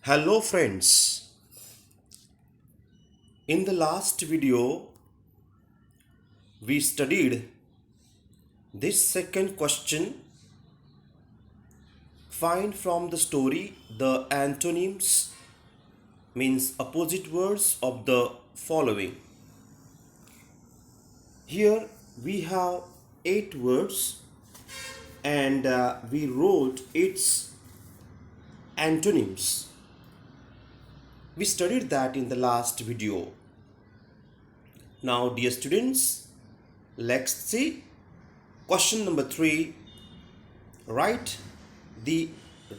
Hello friends. In the last video we studied this second question. Find from the story the antonyms means opposite words of the following. Here we have 8 words and we wrote its antonyms. We studied that in the last video. Now dear students, let's see question number 3. Write the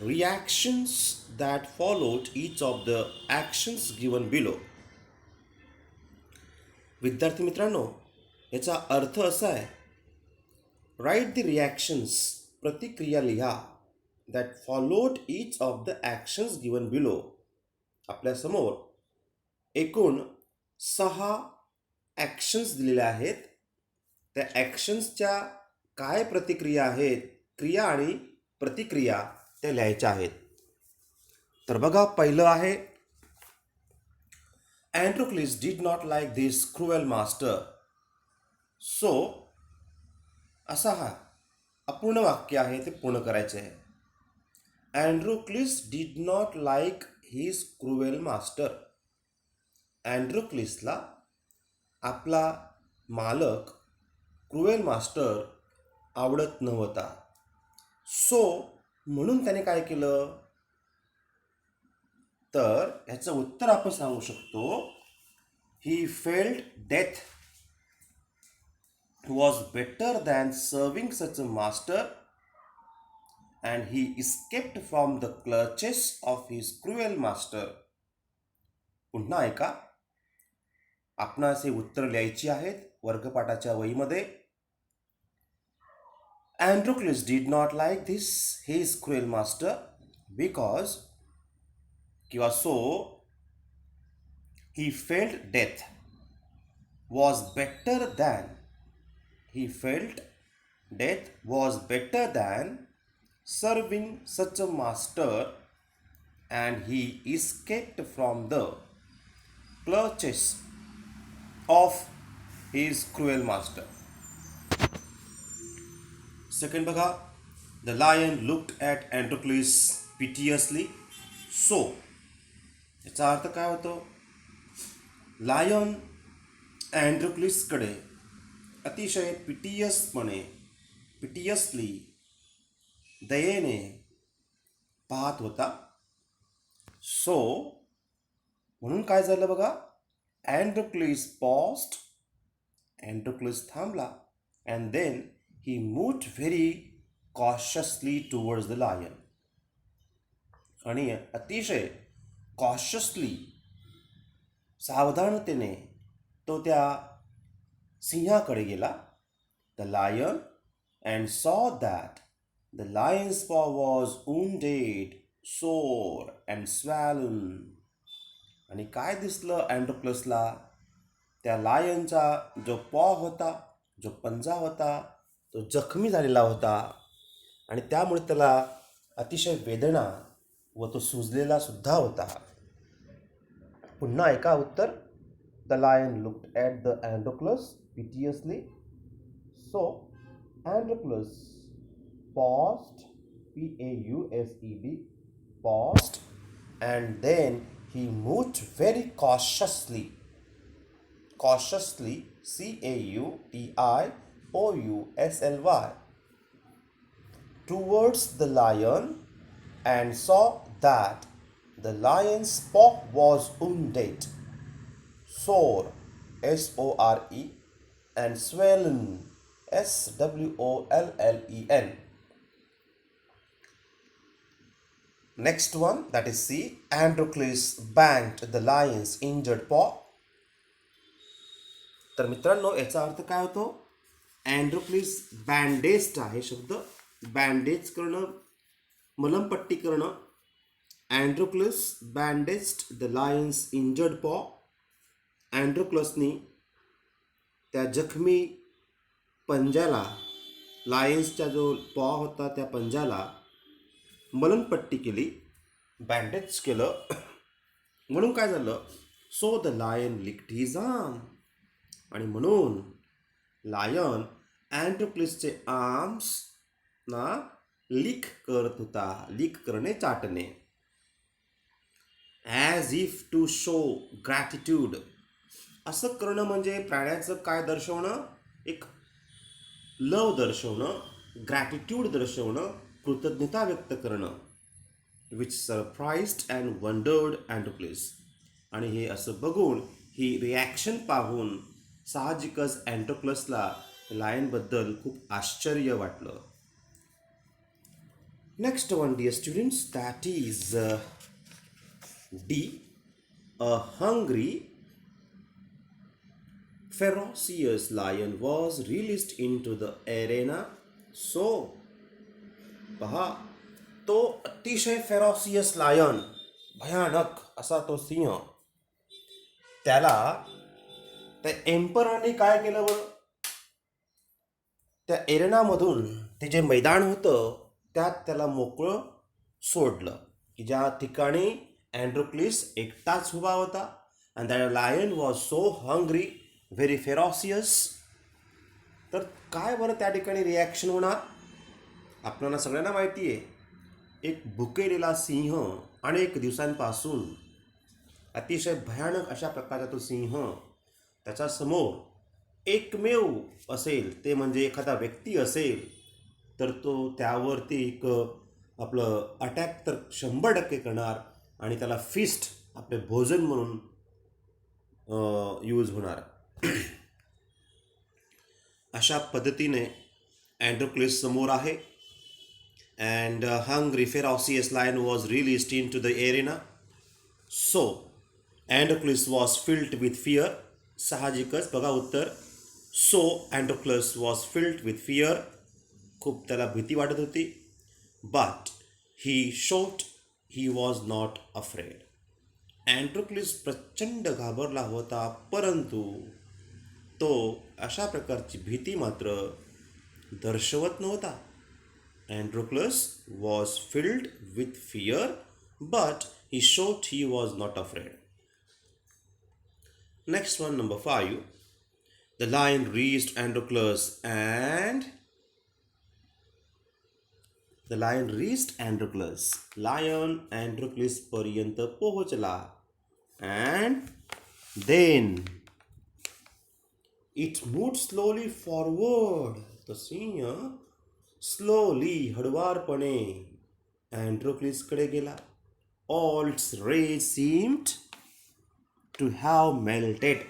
reactions that followed each of the actions given below. विद्यार्थी मित्रांनो, याचा अर्थ असा आहे, write the reactions, प्रतिक्रिया लिहा, that followed each of the actions given below. आपल्यासमोर एकूण 6 ॲक्शन्स दिलेल्या आहेत. त्या ॲक्शन्सच्या काय प्रतिक्रिया आहेत, क्रिया आणि प्रतिक्रिया त्या लिहायच्या आहेत. तर बघा, पहिलं आहे, Androcles did not like this cruel master. So असा हा अपूर्ण वाक्य आहे, ते पूर्ण करायचे आहे. Androcles did not like his cruel master. अँड्रोक्लिसला आपला मालक क्रुएल मास्टर आवडत नव्हता. सो म्हणून त्याने काय केलं, तर ह्याचं उत्तर आपण सांगू शकतो, he felt death was better than serving such a master and he escaped from the clutches of his cruel master. पुन्हा ऐका, आपणास हे उत्तर लिहायची आहेत वर्गपाठाच्या वहीमध्ये. Androcles did not like this his cruel master because किंवा so he felt death was better than he felt death was better than serving such a master and he escaped from the clutches of his cruel master. Second बघा, the lion looked at Androcles piteously. So याचा अर्थ काय होतो, lion अँड्रोक्लिसकडे अतिशय पिटियसली दयेने पाहत होता. So म्हणून काय झालं बघा, अँड्रोक्लिस पॉज्ड, अँड्रोक्लिस थांबला, and then he moved very cautiously towards the lion. आणि अतिशय कॉशियसली, सावधानतेने तो त्या सिंहाकडे गेला. The lion and saw that the lion's paw was wounded, sore and swollen. आणि काय दिसलं अँड्रोक्लसला, त्या लायनचा जो पॉ होता, जो पंजा होता, तो जखमी झालेला होता आणि त्यामुळे त्याला अतिशय वेदना व तो सुजलेला सुद्धा होता. पुन्हा ऐका उत्तर, the lion looked at the Androcles piteously. So Androclus paused, P-A-U-S-E-D, paused, and then he moved very cautiously, C-A-U-T-I-O-U-S-L-Y, towards the lion and saw that the lion's paw was wounded, sore, S-O-R-E, and swollen, S-W-O-L-L-E-N. Next one, that is C. Androcles banged the lion's injured paw. तर मित्रांनो, याचा अर्थ काय होतो, अँड्रोक्लिस बँडेज्ड आहे शब्द, bandage करणं, मलमपट्टी करणं. अँड्रोक्लिस बँडेज्ड द लायन्स इंजर्ड पॉ. अँड्रोक्लसनी त्या जखमी पंजाला, लायन्सचा जो पॉ होता त्या पंजाला मलमपट्टी केली. बँडेज केलं. म्हणून काय झालं, so the lion licked his arm, आणि म्हणून लायन अँड्रोक्लिसचे आर्म्स ना लिक करत होता. लिक करणे, चाटणे. As if to show gratitude. असं करणं म्हणजे प्राण्याचं काय दर्शवणं, एक लव दर्शवणं, ग्रॅटिट्यूड दर्शवणं, कृतज्ञता व्यक्त करणं. Which surprised and wondered Androcles. आणि हे असं बघून, ही रिॲक्शन पाहून साहजिकच अँड्रोक्लसला लायनबद्दल खूप आश्चर्य वाटलं. Next one, dear students, that is D. A hungry ferocious lion was released into the arena. So पहा, तो अतिशय फेरॉसियस लायन, भयानक असा तो सिंह, त्याला त्या एम्पररने काय केलं बरं, त्या एरेनामधून ते जे मैदान होतं त्यात त्याला मोकळं सोडलं, की ज्या ठिकाणी अँड्रोक्लिस एकटाच उभा होता. And that lion was so hungry, very ferocious. तर काय बरं त्या ठिकाणी रिॲक्शन होणार, आपल्याला सगळ्यांना माहिती आहे. एक भुकेलेला सिंह अनेक दिवसांपासून, अतिशय भयानक अशा प्रकारचा तो सिंह, त्याच्यासमोर एकमेव असेल ते म्हणजे एखादा व्यक्ती असेल तर तो त्यावरती एक आपलं अटॅक तर 100% करणार, आणि त्याला फिस्ट, आपले भोजन म्हणून यूज होणार. अशा पद्धतीने अँड्रोक्लिस समोर आहे. And hungry ferocious lion was released into the arena. So Androcles was filled with fear. साहजिकच बघा उत्तर. So Androcles was filled with fear. खूप त्याला भीती वाटत होती. But he showed he was not afraid. Androcles प्रचंड घाबरला होता, परंतु तो अशा प्रकारची भीती मात्र दर्शवत नव्हता. Androcles was filled with fear, but he showed he was not afraid. Next one, number 5. The lion reached Androcles and the lion reached Androcles. Lion Androcles पर्यंत पोहोचला. And then it moved slowly forward. तो सिंह slowly, हळुवारपणे अँड्रोक्लिसकडे गेला. All its rage seemed to have melted.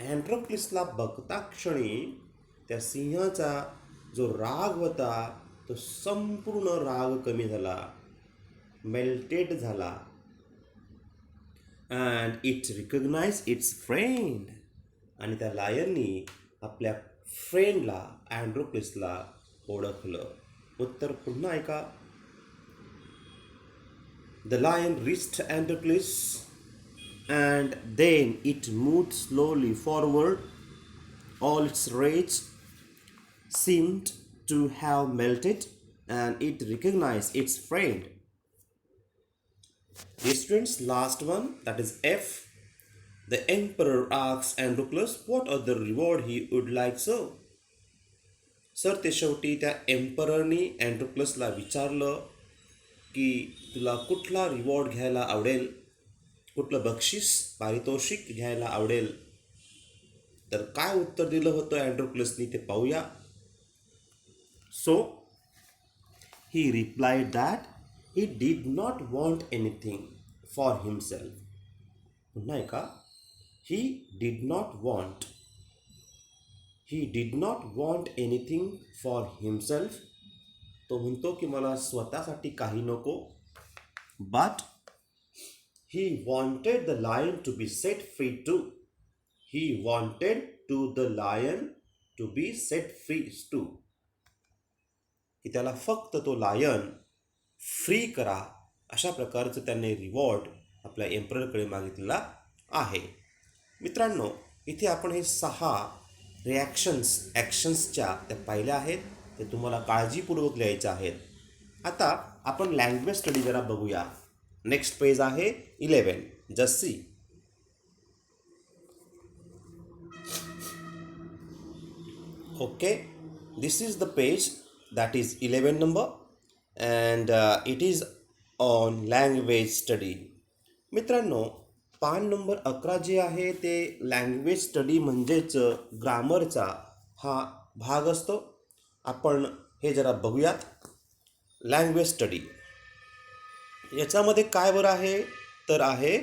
अँड्रोक्लिसला बघता क्षणी त्या सिंहाचा जो राग होता तो संपूर्ण राग कमी झाला, मेल्टेड झाला. And it recognise its friend. आणि त्या लायननी आपल्या फ्रेंडला, अँड्रोक्लिसला ओळखलं. उत्तर पुन्हा ऐका. The lion reached Androcles and then it moved slowly forward. All its rage seemed to have melted and it recognized its friend. Dear students, last one, that is F. The emperor asks Androclus what other reward he would like so. Sir, ते शेवटी त्या एम्पररनी अँड्रोक्लसला विचारलं की तुला कुठला reward घ्यायला आवडेल, कुठलं बक्षीस, पारितोषिक घ्यायला आवडेल. तर काय उत्तर दिलं होतं अँड्रोक्लसनी ते पाहूया. So he replied that he did not want anything for himself. पुन्हा ऐका. He did not want anything for himself. तो म्हणतो की मला स्वतःसाठी काही नको. But he wanted the lion to be set free too. He wanted the lion to be set free too. की त्याला फक्त तो लायन फ्री करा, अशा प्रकारचं त्याने रिवॉर्ड आपल्या एम्पररकडे मागितलेला आहे. मित्रांनो, इथे आपण हे 6 ॲक्शन्सच्या त्या पाहिल्या आहेत. ते तुम्हाला काळजीपूर्वक लिहायच्या आहेत. आता आपण लँग्वेज स्टडी जरा बघूया. नेक्स्ट पेज आहे 11. Just see. Okay, this is the page that is 11 number, and it is on language study. मित्रांनो, पान नंबर 11 जे आहे ते लँग्वेज स्टडी म्हणजेच ग्रामरचा हा भाग असतो. आपण हे जरा बघूयात. लँग्वेज स्टडी याच्यामध्ये काय बरं आहे तर आहे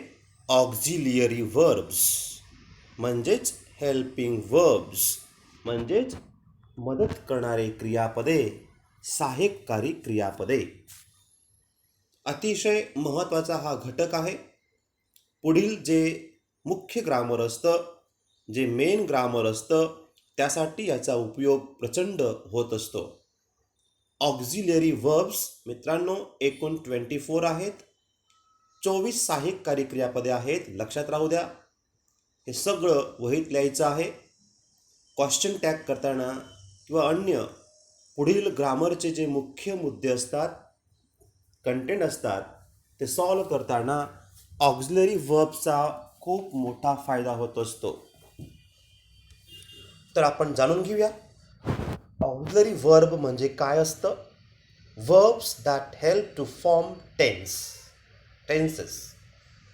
ऑक्झिलियरी वर्ब्स म्हणजेच हेल्पिंग वर्ब्स म्हणजेच मदत करणारे क्रियापदे, सहाय्यकारी क्रियापदे. अतिशय महत्त्वाचा हा घटक आहे. पुढील जे मुख्य ग्रामर असतं, जे मेन ग्रामर असतं, त्यासाठी याचा उपयोग प्रचंड होत असतो. ऑक्झिलियरी वर्ब्स मित्रांनो एकूण 24 आहेत. 24 सहाय्यकारी क्रियापदे आहेत. लक्षात राहू द्या. हे सगळं वहीत लिहायचं आहे. क्वेश्चन टॅग करताना किंवा अन्य पुढील ग्रामरचे जे मुख्य मुद्दे असतात, कंटेंट असतात, ते सॉल्व करताना ऑक्झिलरी वर्बचा खूप मोठा फायदा होत असतो. तर आपण जाणून घेऊया ऑक्झिलरी वर्ब म्हणजे काय असतं. Verbs that help to form tenses,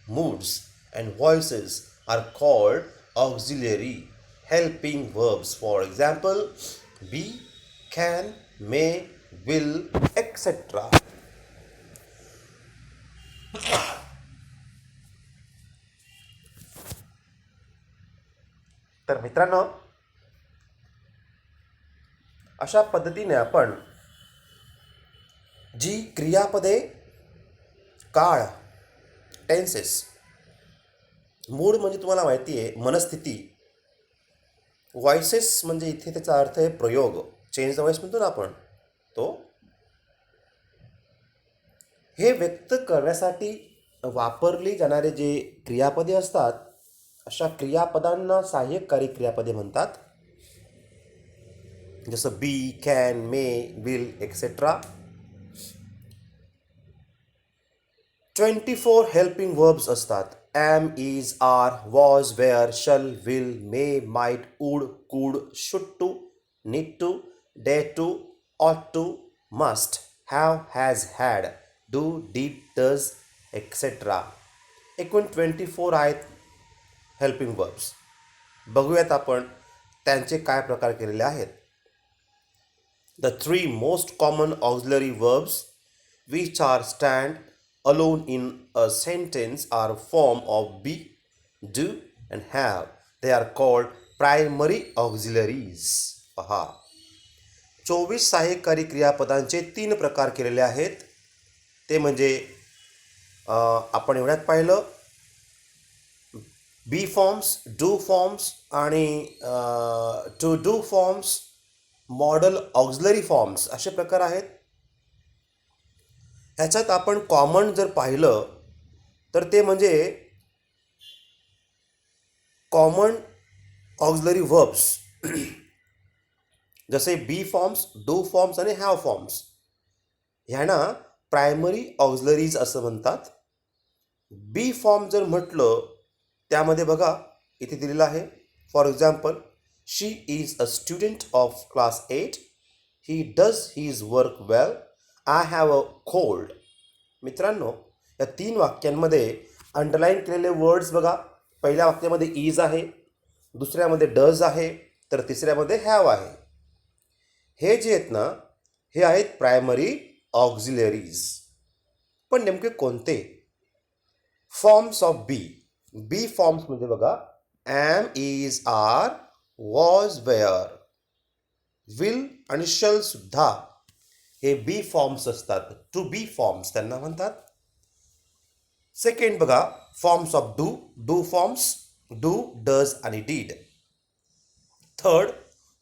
moods and voices are called auxiliary helping verbs. For example, be, can, may, will, etc. तर मित्रांनो, अशा पद्धतीने आपण जी क्रियापदे, काळ, टेन्सेस, मूड म्हणजे तुम्हाला माहिती आहे मनस्थिती, व्हॉइसेस म्हणजे इथे त्याचा अर्थ आहे प्रयोग, चेंज द व्हॉइस म्हणतो ना आपण तो, हे व्यक्त करण्यासाठी वापरली जाणारे जे क्रियापदे असतात, अशा क्रियापदांना सहाय्यकारी क्रियापदे म्हणतात. जसं be, can, may, will, etcetera. 24 helping verbs असतात. am, is, are, was, were, shall, will, may, might, would, could, should to, need to, dare to, ought to, must, have, has, had, do, did, does, etc. एकूण 24 आहेत helping verbs. बघूयात आपण त्यांचे काय प्रकार केलेले आहेत. The 3 most common auxiliary verbs which are stand alone in a sentence are form of be, do and have. They are called primary auxiliaries. पहा, 24 सहाय्यकारी क्रियापदांचे 3 प्रकार केलेले आहेत. ते म्हणजे आपण एवढ्यात पाहिलं बी फॉर्म्स, डू फॉर्म्स आणि to do forms, modal auxiliary forms असे प्रकार आहेत. ह्याच्यात आपण कॉमन जर पाहिलं तर ते म्हणजे कॉमन ऑक्झिलरी वर्ब्स जसे बी फॉर्म्स, डू फॉर्म्स आणि हॅव फॉर्म्स ह्यांना प्रायमरी ऑक्झिलरीज असं म्हणतात. बी फॉर्म जर म्हटलं त्यामध्ये बघा इथे दिलेलं आहे. For example, she is a student of class 8. He does his work well. I have a cold. मित्रांनो, या 3 वाक्यांमध्ये अंडरलाईन केलेले वर्ड्स बघा. पहिल्या वाक्यामध्ये इज आहे, दुसऱ्यामध्ये डज आहे, तर तिसऱ्यामध्ये हॅव आहे. हे जे आहेत ना, हे आहेत प्रायमरी ऑक्झिलरीज. पण नेमके कोणते? Forms of be. Be forms म्हणजे बघा am, is, are, was, were, will आणि शल सुद्धा हे बी फॉर्म्स असतात. टू बी फॉर्म्स त्यांना म्हणतात. सेकंड बघा forms of do. Do forms do, does आणि did. Third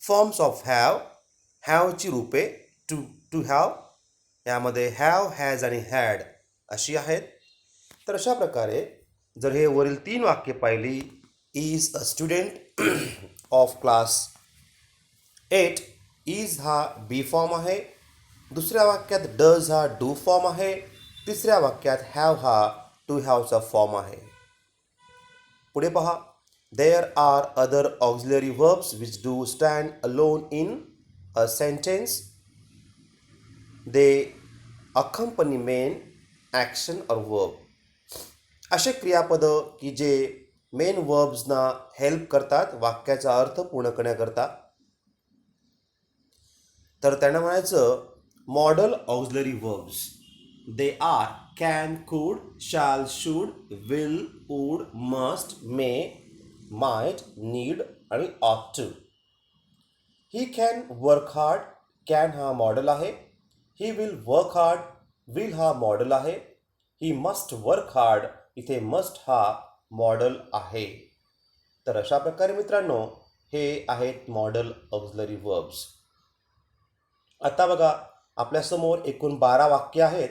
forms of have. हॅवची रूपे टू, टू हॅव, यामध्ये हॅव, हॅज आणि हॅड अशी आहेत. तर अशा प्रकारे जर हे वरील 3 वाक्य पाहिली, is a student of class 8, is हा बी फॉर्म आहे. दुसऱ्या वाक्यात डज हा डू फॉर्म आहे. तिसऱ्या वाक्यात हॅव हा टू हॅवचा फॉर्म आहे. पुढे पहा. There are other auxiliary verbs which do stand alone in a sentence. They accompany main action or verb. असे क्रियापदं की जे मेन वर्ब्सना हेल्प करतात वाक्याचा अर्थ पूर्ण करण्याकरता, तर त्यांना म्हणायचं modal auxiliary verbs. They are can, could, shall, should, will, would, must, may, might, need आणि ought to. He can work hard, can हा मॉडल आहे. He will work hard, will हा मॉडल आहे. ही मस्ट वर्क हार्ड, इथे must हा modal आहे. तर अशा प्रकारे मित्रांनो हे आहेत मॉडल ऑक्झिलरी वर्ब्स. आता बघा, आपल्यासमोर एकूण 12 वाक्य आहेत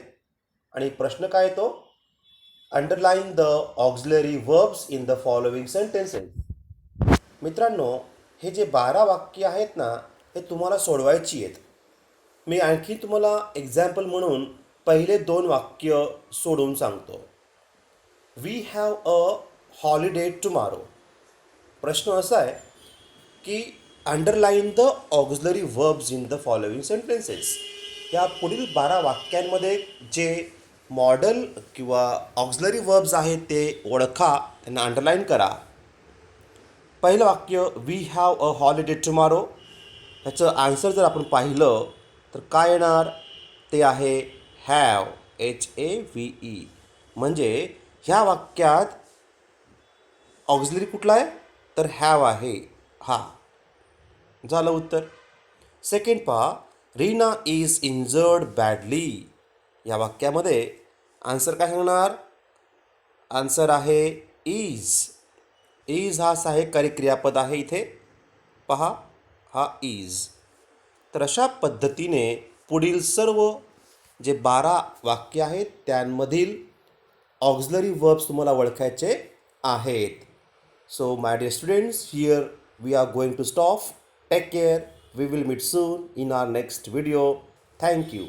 आणि प्रश्न काय येतो? Underline the auxiliary verbs in the following sentences. मित्रांनो, हे जे 12 वाक्य आहेत ना, हे तुम्हाला सोडवायची आहेत. मी आणखी तुम्हाला एक्झाम्पल म्हणून पहिले 2 वाक्य सोडून सांगतो. We have a holiday tomorrow. प्रश्न असा आहे की underline the auxiliary verbs in the following sentences. या पुढील 12 वाक्यांमध्ये जे मॉडल किंवा ऑक्झिलरी वर्ब्स आहेत ते ओळखा, त्यांना अंडरलाईन करा. पहिलं वाक्य we have a holiday tomorrow. ह्याचं आन्सर जर आपण पाहिलं तर काय येणार? ते आहे हॅव, HAVE. म्हणजे ह्या वाक्यात ऑक्झिलरी कुठला आहे? तर हॅव आहे हा. झालं उत्तर. सेकंड पहा, रीना इज इंजर्ड बॅडली. या वाक्यामध्ये आन्सर काय सांगणार? आन्सर आहे इज. इज हा सहाय्यकारी क्रियापद आहे इथे. पहा, हा इज. तर अशा पद्धतीने पुढील सर्व जे 12 वाक्य आहेत त्यांमधील ऑक्झिलरी वर्ब्स तुम्हाला ओळखायचे आहेत. So my dear students, here we are going to stop. Take care. We will meet soon in our next video. Thank you.